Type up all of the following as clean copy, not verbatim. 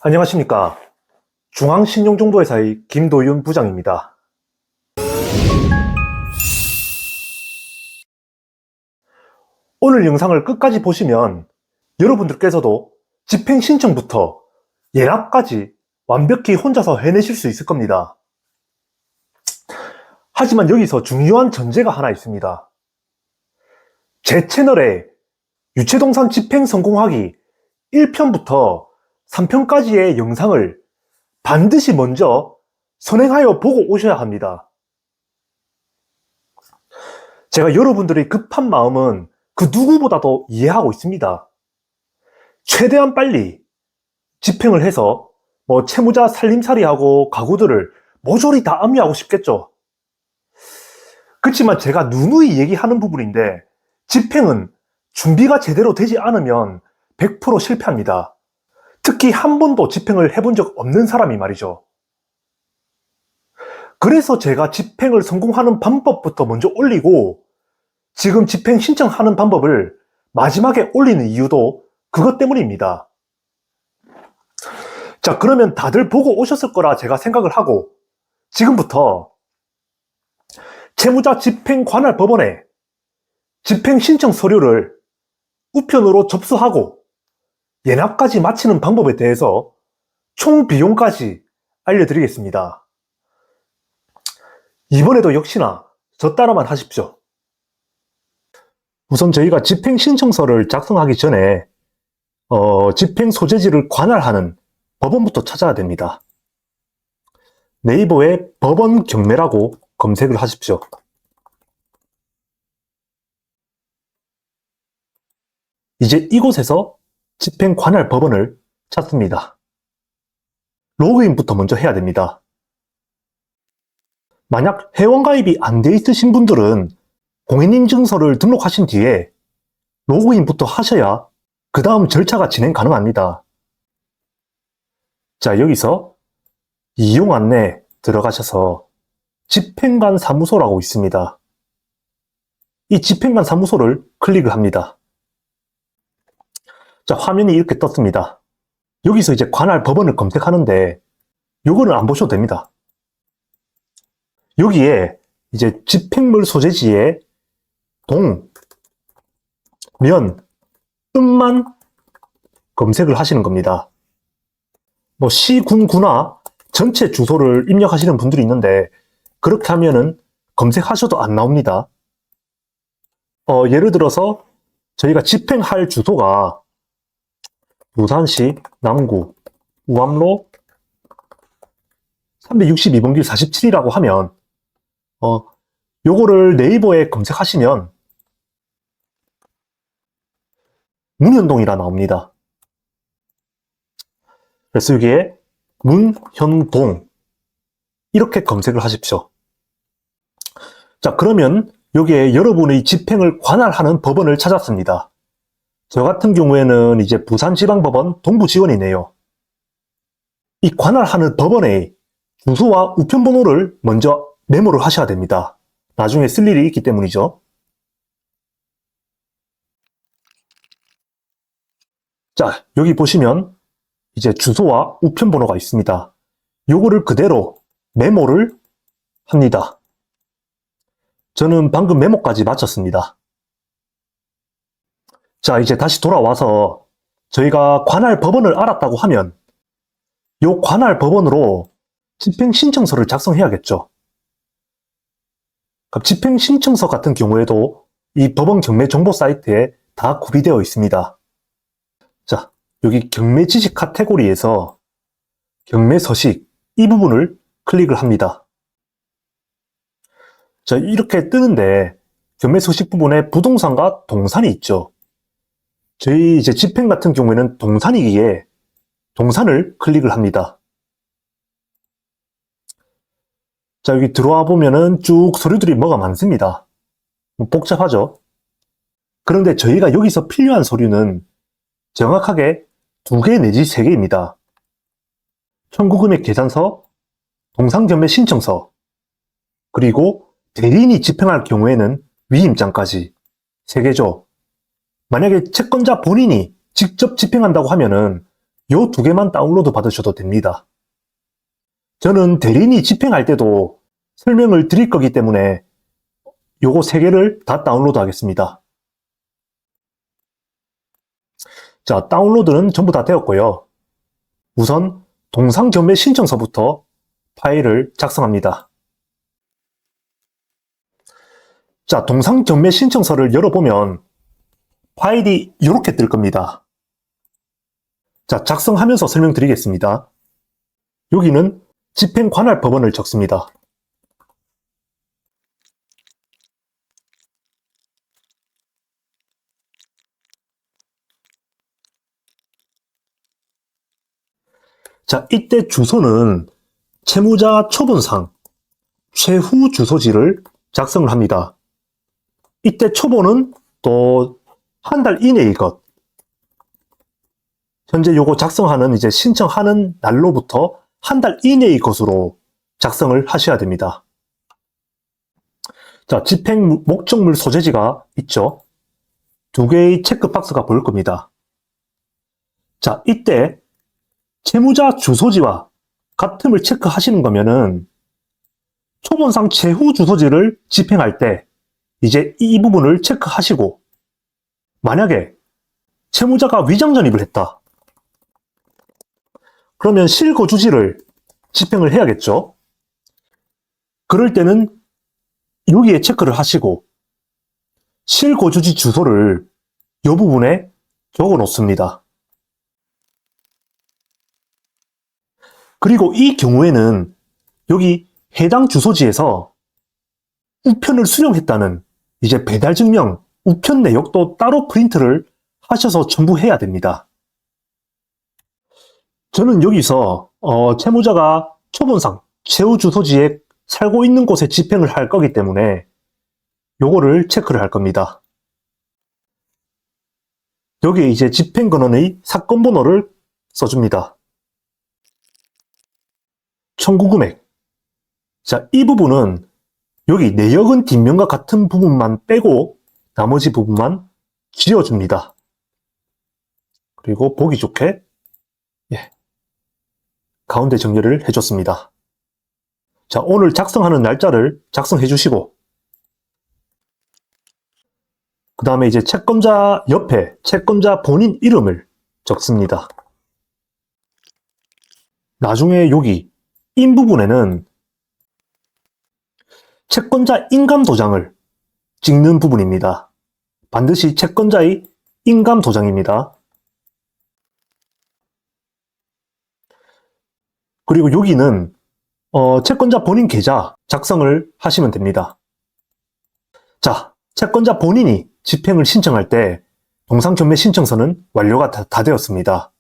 안녕하십니까. 중앙신용정보회사의 김도윤 부장입니다. 오늘 영상을 끝까지 보시면 여러분들께서도 집행신청부터 예납까지 완벽히 혼자서 해내실 수 있을 겁니다. 하지만 여기서 중요한 전제가 하나 있습니다. 제 채널에 유체동산 집행 성공하기 1편부터 3편까지의 영상을 반드시 먼저 선행하여 보고 오셔야 합니다. 제가 여러분들의 급한 마음은 그 누구보다도 이해하고 있습니다. 최대한 빨리 집행을 해서 채무자 살림살이하고 가구들을 모조리 다 압류하고 싶겠죠. 그렇지만 제가 누누이 얘기하는 부분인데 집행은 준비가 제대로 되지 않으면 100% 실패합니다. 특히 한 번도 집행을 해본 적 없는 사람이 말이죠. 그래서 제가 집행을 성공하는 방법부터 먼저 올리고 지금 집행 신청하는 방법을 마지막에 올리는 이유도 그것 때문입니다. 자, 그러면 다들 보고 오셨을 거라 제가 생각을 하고 지금부터 채무자 집행 관할 법원에 집행 신청 서류를 우편으로 접수하고 예납까지 마치는 방법에 대해서 총 비용까지 알려드리겠습니다. 이번에도 역시나 저 따라만 하십시오. 우선 저희가 집행 신청서를 작성하기 전에 집행 소재지를 관할하는 법원부터 찾아야 됩니다. 네이버에 법원 경매라고 검색을 하십시오. 이제 이곳에서 집행 관할 법원을 찾습니다. 로그인부터 먼저 해야 됩니다. 만약 회원가입이 안 돼 있으신 분들은 공인인증서를 등록하신 뒤에 로그인부터 하셔야 그 다음 절차가 진행 가능합니다. 자, 여기서 이용 안내 들어가셔서 집행관 사무소라고 있습니다. 이 집행관 사무소를 클릭을 합니다. 자, 화면이 이렇게 떴습니다. 여기서 이제 관할 법원을 검색하는데 요거는 안 보셔도 됩니다. 여기에 이제 집행물 소재지에 동, 면, 읍만 검색을 하시는 겁니다. 시, 군, 구나 전체 주소를 입력하시는 분들이 있는데 그렇게 하면은 검색하셔도 안 나옵니다. 예를 들어서 저희가 집행할 주소가 부산시 남구 우암로 362번 길 47이라고 하면 요거를 네이버에 검색하시면 문현동이라 나옵니다. 그래서 여기에 문현동 이렇게 검색을 하십시오. 자, 그러면 여기에 여러분의 집행을 관할하는 법원을 찾았습니다. 저 같은 경우에는 이제 부산지방법원 동부지원이네요. 이 관할하는 법원의 주소와 우편번호를 먼저 메모를 하셔야 됩니다. 나중에 쓸 일이 있기 때문이죠. 자, 여기 보시면 이제 주소와 우편번호가 있습니다. 요거를 그대로 메모를 합니다. 저는 방금 메모까지 마쳤습니다. 자, 이제 다시 돌아와서 저희가 관할 법원을 알았다고 하면 요 관할 법원으로 집행 신청서를 작성해야겠죠. 집행 신청서 같은 경우에도 이 법원 경매 정보 사이트에 다 구비되어 있습니다. 자, 여기 경매 지식 카테고리에서 경매 서식 이 부분을 클릭을 합니다. 자, 이렇게 뜨는데 경매 서식 부분에 부동산과 동산이 있죠. 저희 이제 집행 같은 경우에는 동산이기에 동산을 클릭을 합니다. 자, 여기 들어와 보면은 쭉 서류들이 뭐가 많습니다. 복잡하죠? 그런데 저희가 여기서 필요한 서류는 정확하게 2개 내지 3개입니다. 청구금액 계산서, 동산경매 신청서, 그리고 대리인이 집행할 경우에는 위임장까지 3개죠. 만약에 채권자 본인이 직접 집행한다고 하면은 요 두 개만 다운로드 받으셔도 됩니다. 저는 대리인이 집행할 때도 설명을 드릴 거기 때문에 요거 세 개를 다 다운로드 하겠습니다. 자, 다운로드는 전부 다 되었고요. 우선 동상경매 신청서부터 파일을 작성합니다. 자, 동상경매 신청서를 열어보면 파일이 이렇게 뜰 겁니다. 자, 작성하면서 설명드리겠습니다. 여기는 집행관할법원을 적습니다. 자, 이때 주소는 채무자 처분상 최후 주소지를 작성을 합니다. 이때 초보는 또 한 달 이내일 것. 현재 요거 작성하는 이제 신청하는 날로부터 한 달 이내의 것으로 작성을 하셔야 됩니다. 자, 집행 목적물 소재지가 있죠. 두 개의 체크박스가 보일 겁니다. 자, 이때 채무자 주소지와 같음을 체크하시는 거면은 초본상 최후 주소지를 집행할 때 이제 이 부분을 체크하시고, 만약에 채무자가 위장전입을 했다. 그러면 실거주지를 집행을 해야겠죠. 그럴 때는 여기에 체크를 하시고 실거주지 주소를 이 부분에 적어 놓습니다. 그리고 이 경우에는 여기 해당 주소지에서 우편을 수령했다는 이제 배달증명, 우편 내역도 따로 프린트를 하셔서 첨부해야 됩니다. 저는 여기서 채무자가 초본상 최후 주소지에 살고 있는 곳에 집행을 할 거기 때문에 요거를 체크를 할 겁니다. 여기에 이제 집행건원의 사건 번호를 써줍니다. 청구금액. 자, 이 부분은 여기 내역은 뒷면과 같은 부분만 빼고 나머지 부분만 지워줍니다. 그리고 보기 좋게 가운데 정렬을 해줬습니다. 자, 오늘 작성하는 날짜를 작성해 주시고, 그 다음에 이제 채권자 옆에 채권자 본인 이름을 적습니다. 나중에 여기 인 부분에는 채권자 인감도장을 찍는 부분입니다. 반드시 채권자의 인감도장입니다. 그리고 여기는 채권자 본인 계좌 작성을 하시면 됩니다. 자, 채권자 본인이 집행을 신청할 때 동상경매 신청서는 완료가 다 되었습니다.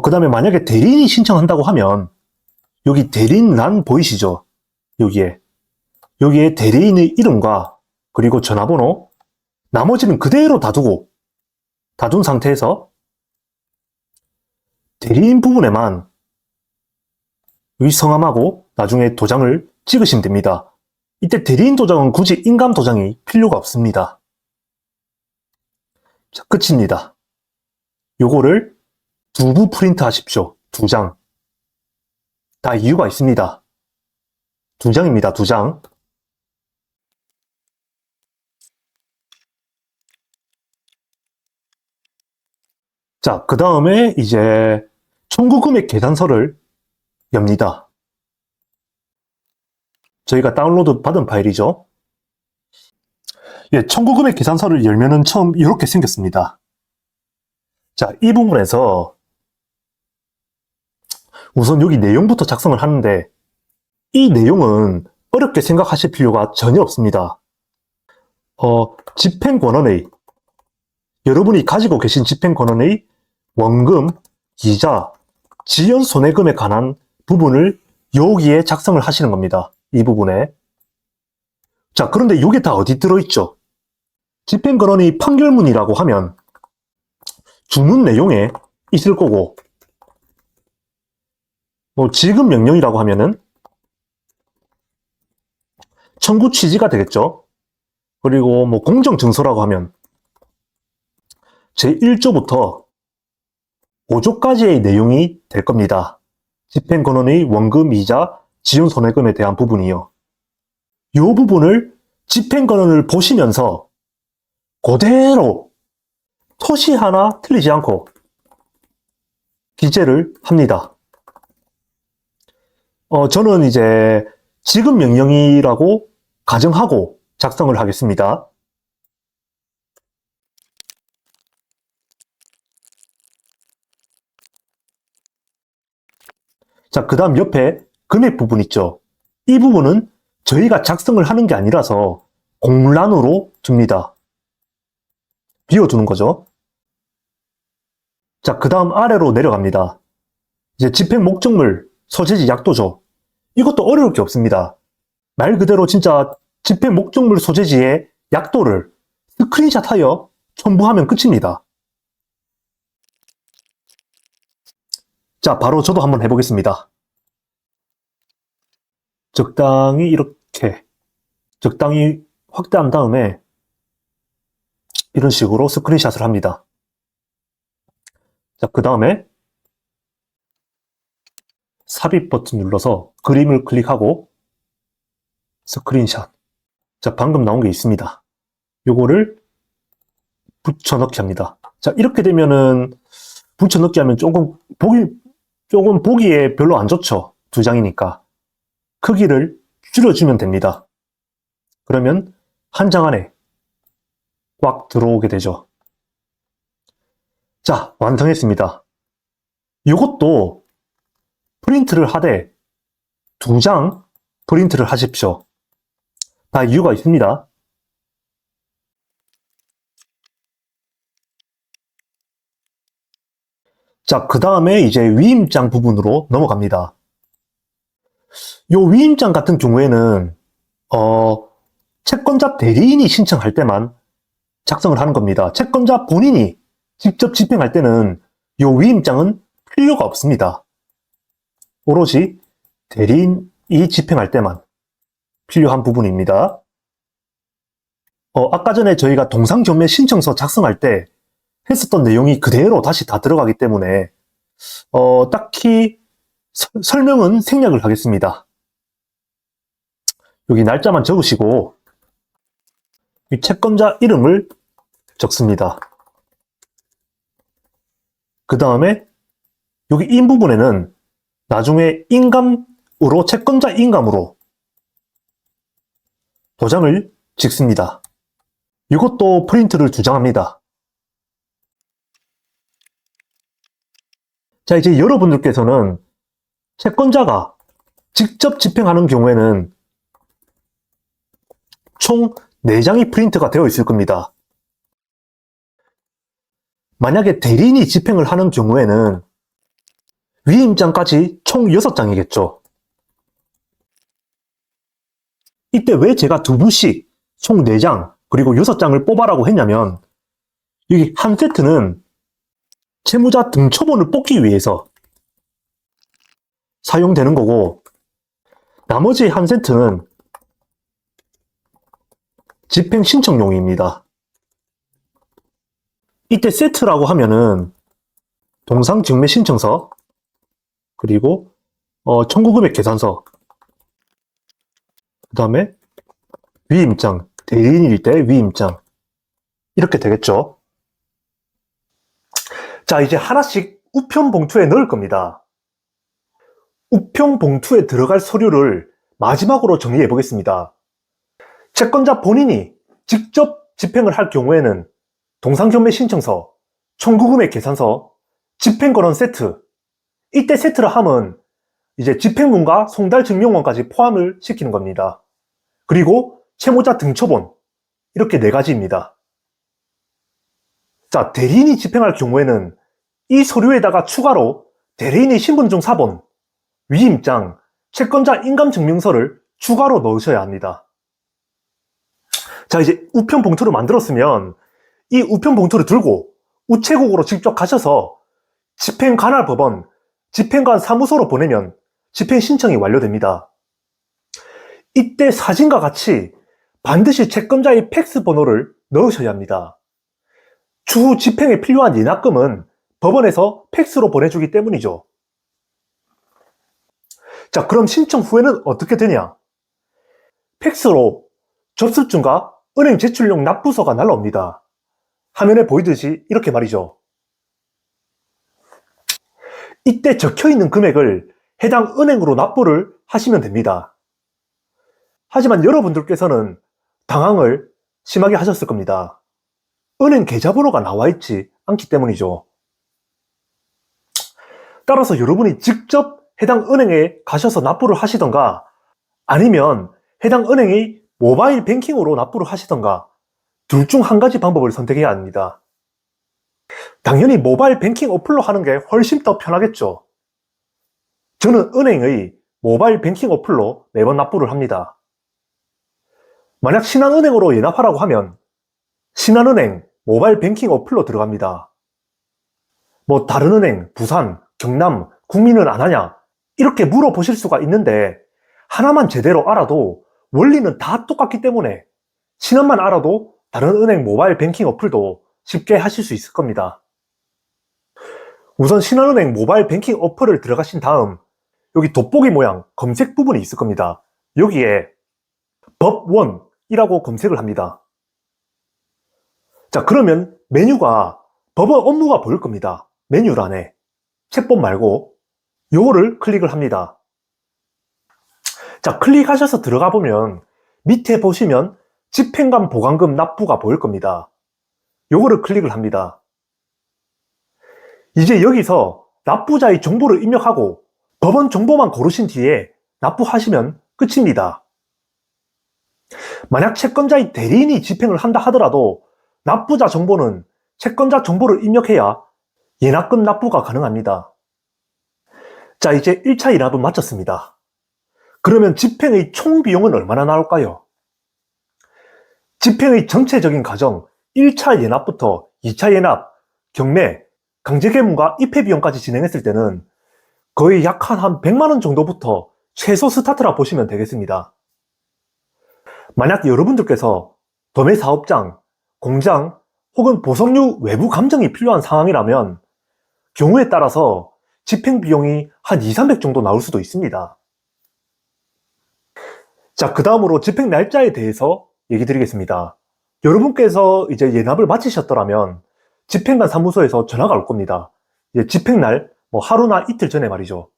그 다음에 만약에 대리인이 신청한다고 하면 여기 대리인란 보이시죠? 여기에 대리인의 이름과 그리고 전화번호, 나머지는 그대로 다 둔 상태에서 대리인 부분에만 의 성함하고 나중에 도장을 찍으시면 됩니다. 이때 대리인 도장은 굳이 인감 도장이 필요가 없습니다. 자, 끝입니다. 요거를 2부 프린트 하십시오. 2장. 다 이유가 있습니다. 2장입니다. 2장. 자, 그 다음에 이제 청구금액 계산서를 엽니다. 저희가 다운로드 받은 파일이죠. 청구금액 계산서를 열면은 처음 이렇게 생겼습니다. 자, 이 부분에서 우선 여기 내용부터 작성을 하는데 이 내용은 어렵게 생각하실 필요가 전혀 없습니다. 집행권원의 여러분이 가지고 계신 집행권원의 원금, 이자, 지연 손해금에 관한 부분을 여기에 작성을 하시는 겁니다. 이 부분에. 자, 그런데 이게 다 어디 들어있죠? 집행권원이 판결문이라고 하면 주문 내용에 있을 거고, 지급 명령이라고 하면은 청구 취지가 되겠죠. 그리고 공정증서라고 하면 제1조부터 5조까지의 내용이 될 겁니다. 집행권원의 원금, 이자, 지용손해금에 대한 부분이요. 이 부분을 집행권원을 보시면서 그대로 토시 하나 틀리지 않고 기재를 합니다. 저는 이제 지급 명령이라고 가정하고 작성을 하겠습니다. 자, 그 다음 옆에 금액 부분 있죠. 이 부분은 저희가 작성을 하는 게 아니라서 공란으로 둡니다. 비워두는 거죠. 자, 그 다음 아래로 내려갑니다. 이제 집행 목적물, 소재지, 약도죠. 이것도 어려울 게 없습니다. 말 그대로 진짜 집행 목적물 소재지의 약도를 스크린샷하여 첨부하면 끝입니다. 자, 바로 저도 한번 해보겠습니다. 적당히 이렇게 적당히 확대한 다음에 이런 식으로 스크린샷을 합니다. 자, 그 다음에 삽입 버튼 눌러서 그림을 클릭하고 스크린샷. 자, 방금 나온 게 있습니다. 요거를 붙여넣기 합니다. 자, 이렇게 되면은 붙여넣기 하면 조금 보기에 별로 안 좋죠. 2장이니까. 크기를 줄여주면 됩니다. 그러면 한 장 안에 꽉 들어오게 되죠. 자, 완성했습니다. 이것도 프린트를 하되 2장 프린트를 하십시오. 다 이유가 있습니다. 자, 그 다음에 이제 위임장 부분으로 넘어갑니다. 요 위임장 같은 경우에는 채권자 대리인이 신청할 때만 작성을 하는 겁니다. 채권자 본인이 직접 집행할 때는 요 위임장은 필요가 없습니다. 오로지 대리인이 집행할 때만 필요한 부분입니다. 아까 전에 저희가 동상경매 신청서 작성할 때 했었던 내용이 그대로 다시 다 들어가기 때문에 딱히 설명은 생략을 하겠습니다. 여기 날짜만 적으시고 이 채권자 이름을 적습니다. 그 다음에 여기 인 부분에는 나중에 인감으로 채권자 인감으로 도장을 찍습니다. 이것도 프린트를 2장 합니다. 자, 이제 여러분들께서는 채권자가 직접 집행하는 경우에는 총 4장이 프린트가 되어 있을 겁니다. 만약에 대리인이 집행을 하는 경우에는 위임장까지 총 6장이겠죠. 이때 왜 제가 2부씩 총 4장 그리고 6장을 뽑아라고 했냐면 여기 한 세트는 채무자 등초본을 뽑기 위해서 사용되는 거고 나머지 한 세트는 집행 신청용입니다. 이때 세트라고 하면은 동상경매 신청서 그리고 청구금액 계산서 그 다음에 위임장, 대리인일 때 위임장 이렇게 되겠죠. 자, 이제 하나씩 우편 봉투에 넣을 겁니다. 우편 봉투에 들어갈 서류를 마지막으로 정리해 보겠습니다. 채권자 본인이 직접 집행을 할 경우에는 동상경매 신청서, 청구금액 계산서, 집행권원 세트. 이때 세트를 하면 이제 집행문과 송달증명원까지 포함을 시키는 겁니다. 그리고 채무자 등초본. 이렇게 4가지입니다. 자, 대리인이 집행할 경우에는 이 서류에다가 추가로 대리인의 신분증 4번, 위임장, 채권자 인감증명서를 추가로 넣으셔야 합니다. 자, 이제 우편 봉투를 만들었으면 이 우편 봉투를 들고 우체국으로 직접 가셔서 집행관할법원, 집행관 사무소로 보내면 집행 신청이 완료됩니다. 이때 사진과 같이 반드시 채권자의 팩스 번호를 넣으셔야 합니다. 추후 집행에 필요한 예납금은 법원에서 팩스로 보내주기 때문이죠. 자, 그럼 신청 후에는 어떻게 되냐? 팩스로 접수증과 은행 제출용 납부서가 날라옵니다. 화면에 보이듯이 이렇게 말이죠. 이때 적혀있는 금액을 해당 은행으로 납부를 하시면 됩니다. 하지만 여러분들께서는 당황을 심하게 하셨을 겁니다. 은행 계좌번호가 나와있지 않기 때문이죠. 따라서 여러분이 직접 해당 은행에 가셔서 납부를 하시던가 아니면 해당 은행이 모바일 뱅킹으로 납부를 하시던가 둘 중 한 가지 방법을 선택해야 합니다. 당연히 모바일 뱅킹 어플로 하는 게 훨씬 더 편하겠죠. 저는 은행의 모바일 뱅킹 어플로 매번 납부를 합니다. 만약 신한은행으로 예납하라고 하면 신한은행 모바일 뱅킹 어플로 들어갑니다. 뭐 다른 은행, 부산, 경남, 국민은 안 하냐? 이렇게 물어보실 수가 있는데 하나만 제대로 알아도 원리는 다 똑같기 때문에 신한만 알아도 다른 은행 모바일 뱅킹 어플도 쉽게 하실 수 있을 겁니다. 우선 신한은행 모바일 뱅킹 어플을 들어가신 다음 여기 돋보기 모양 검색 부분이 있을 겁니다. 여기에 법원이라고 검색을 합니다. 자, 그러면 메뉴가 법원 업무가 보일 겁니다. 메뉴란에 채법 말고 요거를 클릭을 합니다. 자, 클릭하셔서 들어가 보면 밑에 보시면 집행관 보관금 납부가 보일 겁니다. 요거를 클릭을 합니다. 이제 여기서 납부자의 정보를 입력하고 법원 정보만 고르신 뒤에 납부하시면 끝입니다. 만약 채권자의 대리인이 집행을 한다 하더라도 납부자 정보는 채권자 정보를 입력해야 예납금 납부가 가능합니다. 자, 이제 1차 예납은 마쳤습니다. 그러면 집행의 총 비용은 얼마나 나올까요? 집행의 전체적인 과정 1차 예납부터 2차 예납, 경매, 강제개문과 입회 비용까지 진행했을 때는 거의 약 한 100만원 정도부터 최소 스타트라 보시면 되겠습니다. 만약 여러분들께서 도매사업장, 공장 혹은 보석류 외부 감정이 필요한 상황이라면 경우에 따라서 집행 비용이 한 200~300 정도 나올 수도 있습니다. 자, 그 다음으로 집행 날짜에 대해서 얘기 드리겠습니다. 여러분께서 이제 예납을 마치셨더라면 집행관 사무소에서 전화가 올 겁니다. 이제 집행날 하루나 이틀 전에 말이죠.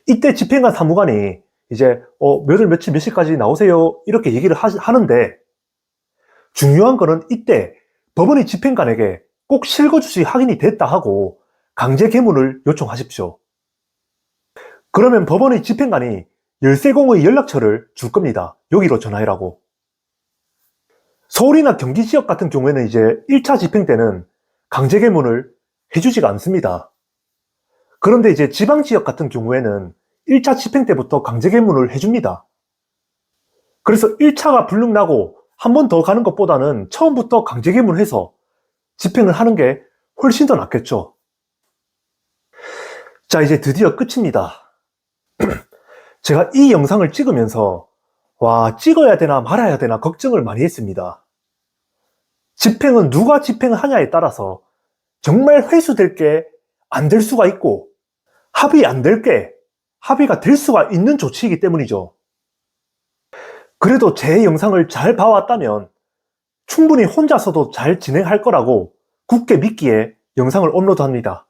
이때 집행관 사무관이 이제 몇월 며칠 몇 시까지 나오세요 이렇게 얘기를 하는데 중요한 거는 이때 법원의 집행관에게 꼭 실거주시 확인이 됐다 하고 강제개문을 요청하십시오. 그러면 법원의 집행관이 열세공의 연락처를 줄 겁니다. 여기로 전화해라고. 서울이나 경기 지역 같은 경우에는 이제 1차 집행 때는 강제개문을 해주지가 않습니다. 그런데 이제 지방 지역 같은 경우에는 1차 집행 때부터 강제개문을 해줍니다. 그래서 1차가 불능 나고 한 번 더 가는 것보다는 처음부터 강제개문해서 집행을 하는 게 훨씬 더 낫겠죠. 자, 이제 드디어 끝입니다. 제가 이 영상을 찍으면서 와, 찍어야 되나 말아야 되나 걱정을 많이 했습니다. 집행은 누가 집행을 하냐에 따라서 정말 회수될 게 안 될 수가 있고 합의 안 될 게 합의가 될 수가 있는 조치이기 때문이죠. 그래도 제 영상을 잘 봐왔다면 충분히 혼자서도 잘 진행할 거라고 굳게 믿기에 영상을 업로드합니다.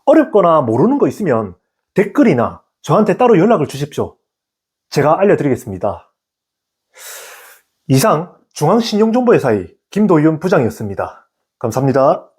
어렵거나 모르는 거 있으면 댓글이나 저한테 따로 연락을 주십시오. 제가 알려드리겠습니다. 이상 중앙신용정보회사의 김도윤 부장이었습니다. 감사합니다.